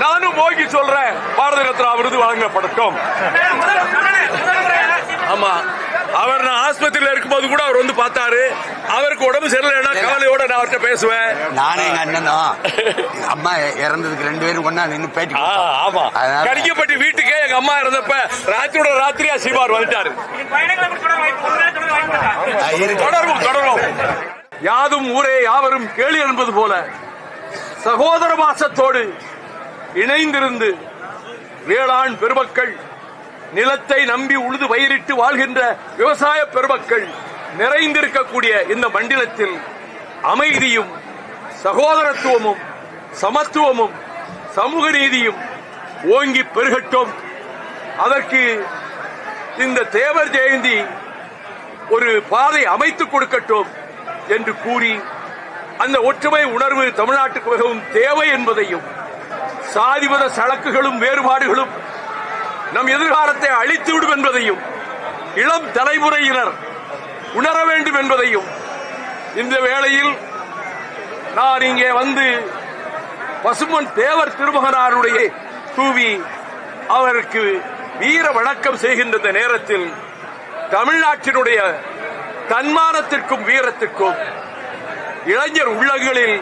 நானும் போகி சொல்றேன், பாரத ரத்னா விருது வழங்கப்படட்டும். ஆமா, அவர் நான் ஆஸ்பத்திரியில இருக்கும்போது கூட அவர் வந்து பார்த்தாரு. அவருக்கு உடம்பு சரியில்லைன்னா கவலையோட நான் அவர்கிட்ட பேசுவேன். நானே எங்க அண்ணன் தான். அம்மா இறந்ததுக்கு 2 பேரும் கொண்டா நின்று பேட்டி. ஆமா, கடிக்கப்பட்டு வீட்டுக்கே எங்க அம்மா இறந்தப்ப ராத்திரியோட ராத்திரியா சீமார் வந்துட்டாரு. தொடரும். யாதும் ஊரே யாவரும் கேளு என்பது போல சகோதர பாசத்தோடு இணைந்திருந்து வேளாண் பெருமக்கள், நிலத்தை நம்பி உழுது பயிரிட்டு வாழ்கின்ற விவசாய பெருமக்கள் நிறைந்திருக்கக்கூடிய இந்த மண்டலத்தில் அமைதியும் சகோதரத்துவமும் சமத்துவமும் சமூக நீதியும் ஓங்கி பெருகட்டும். அதற்கு இந்த தேவர் ஜெயந்தி ஒரு பாதை அமைத்துக் கொடுக்கட்டும் என்று கூறி, அந்த ஒற்றுமை உணர்வு தமிழ்நாட்டுக்கு மிகவும் தேவை என்பதையும், சாதிமத சளக்குகளும் வேறுபாடுகளும் நம் எதிர்காலத்தை அழித்துவிடும் என்பதையும் இளம் தலைமுறையினர் உணர வேண்டும் என்பதையும் இந்த வேளையில் நான் இங்கே வந்து பசுமன் தேவர் திருமகனாருடைய தூவி அவருக்கு வீர வணக்கம் செய்கின்ற நேரத்தில் தமிழ்நாட்டினுடைய தன்மானத்திற்கும் வீரத்திற்கும் இளைஞர் உள்ளங்களில்